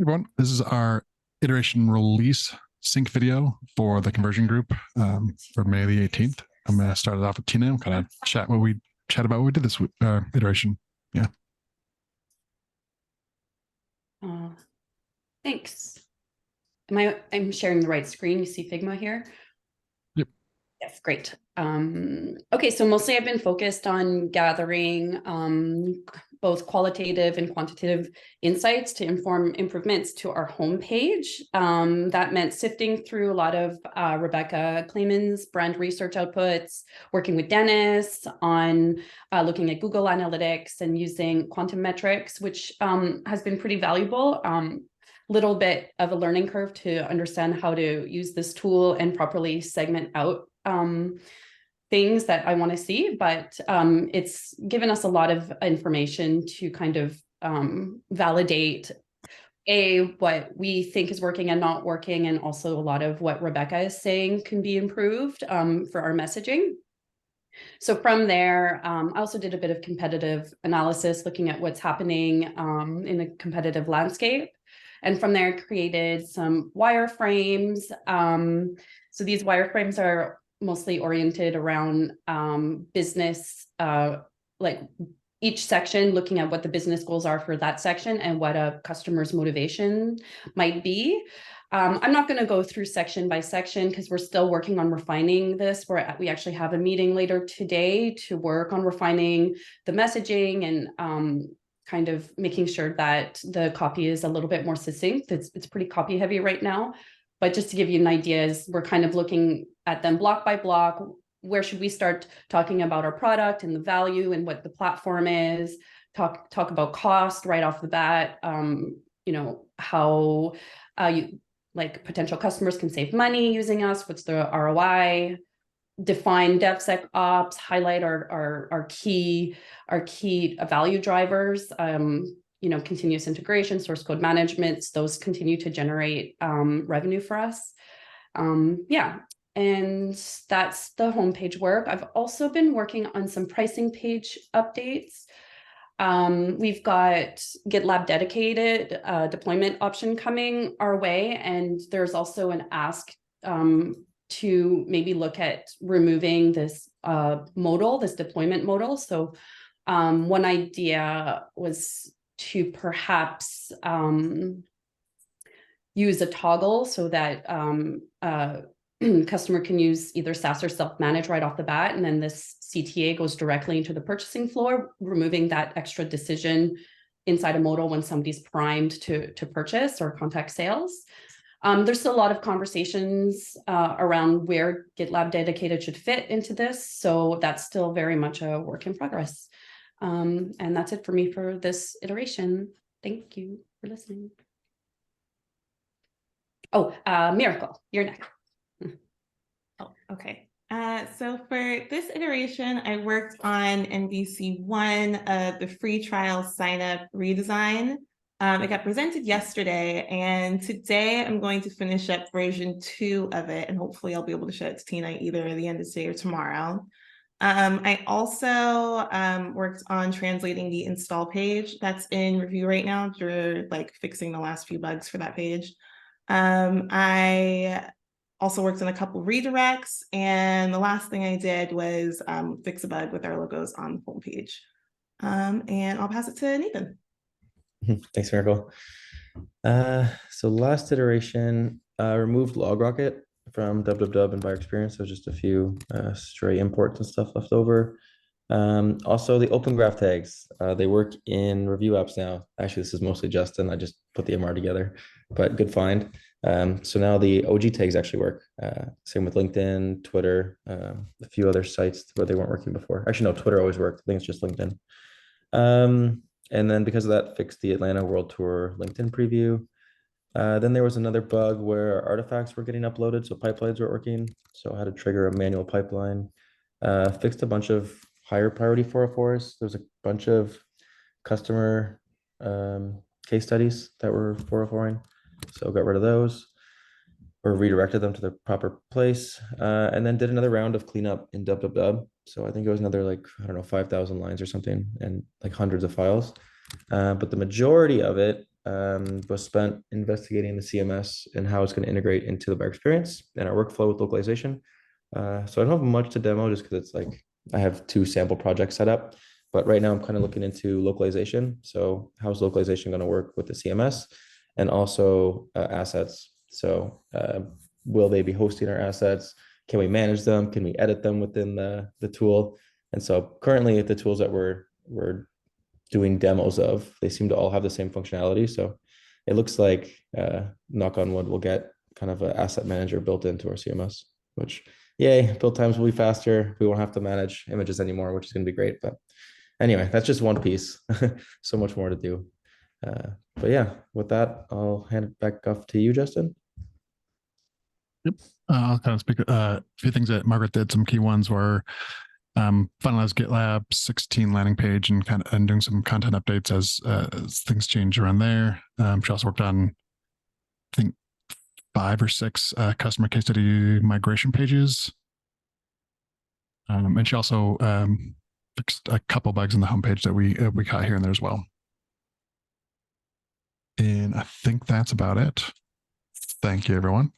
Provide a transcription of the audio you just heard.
Everyone, this is our iteration release sync video for the conversion group for May the 18th. I'm going to start it off with Tina and kind of chat about what we did this iteration. Yeah. Thanks. I'm sharing the right screen. You see Figma here? Yep. Yes, great. Okay, so mostly I've been focused on gathering both qualitative and quantitative insights to inform improvements to our homepage. That meant sifting through a lot of Rebecca Clayman's brand research outputs, working with Dennis on looking at Google Analytics and using quantum metrics, which has been pretty valuable. Little bit of a learning curve to understand how to use this tool and properly segment out things that I want to see, but it's given us a lot of information to kind of validate what we think is working and not working, and also a lot of what Rebecca is saying can be improved for our messaging. So from there, I also did a bit of competitive analysis, looking at what's happening in the competitive landscape. And from there, created some wireframes. So these wireframes are mostly oriented around business, like each section, looking at what the business goals are for that section and what a customer's motivation might be. I'm not going to go through section by section because we're still working on refining this. We actually have a meeting later today to work on refining the messaging and kind of making sure that the copy is a little bit more succinct. It's pretty copy heavy right now. But just to give you an idea, we're kind of looking at them block by block. Where should we start talking about our product and the value and what the platform is? Talk about cost right off the bat. How potential customers can save money using us. What's the ROI? Define DevSecOps. Highlight our key value drivers. Continuous integration, source code management, those continue to generate revenue for us. Yeah, and that's the homepage work. I've also been working on some pricing page updates. We've got GitLab dedicated deployment option coming our way, and there's also an ask to maybe look at removing this this deployment modal. So one idea was to perhaps use a toggle so that customer can use either SaaS or self-manage right off the bat, and then this CTA goes directly into the purchasing floor, removing that extra decision inside a modal when somebody's primed to purchase or contact sales. There's still a lot of conversations around where GitLab dedicated should fit into this, so that's still very much a work in progress. And that's it for me for this iteration. Thank you for listening. Oh, Miracle, you're next. Oh, okay. So for this iteration, I worked on MVC1, the free trial sign-up redesign. It got presented yesterday, and today I'm going to finish up version 2 of it, and hopefully I'll be able to show it to Tina either at the end of today or tomorrow. I also worked on translating the install page that's in review right now after fixing the last few bugs for that page. I also worked on a couple redirects, and the last thing I did was fix a bug with our logos on the homepage. And I'll pass it to Nathan. Thanks, Miracle. So last iteration, removed LogRocket from www and buyer experience. So just a few stray imports and stuff left over. Also the open graph tags, they work in review apps now. Actually, this is mostly Justin. I just put the MR together, but good find. So now the OG tags actually work. Same with LinkedIn, Twitter, a few other sites where they weren't working before. Actually, no, Twitter always worked. I think it's just LinkedIn. And then because of that, fixed the Atlanta World Tour LinkedIn preview. Then there was another bug where artifacts were getting uploaded, so pipelines weren't working. So I had to trigger a manual pipeline. Fixed a bunch of higher priority 404s. There's a bunch of customer case studies that were 404ing. So got rid of those or redirected them to the proper place. And then did another round of cleanup in www. So I think it was another 5,000 lines or something, and hundreds of files. But the majority of it was spent investigating the CMS and how it's going to integrate into the buyer experience and our workflow with localization. So I don't have much to demo just because it's like I have 2 sample projects set up, but right now I'm kind of looking into localization. So how's localization going to work with the CMS and also assets? So will they be hosting our assets? Can we manage them? Can we edit them within the tool? And so currently the tools that we're doing demos of, they seem to all have the same functionality. So it looks like, knock on wood, we'll get kind of an asset manager built into our CMS, which yay, build times will be faster. We won't have to manage images anymore, which is going to be great. But anyway, that's just one piece. So much more to do. But yeah, with that, I'll hand it back off to you, Justin. Yep. I'll kind of speak a few things that Margaret did. Some key ones were finalize GitLab 16 landing page and doing some content updates as things change around there. She also worked on, I think, 5 or 6 customer case study migration pages. And she also fixed a couple bugs in the homepage that we caught here and there as well. And I think that's about it. Thank you, everyone.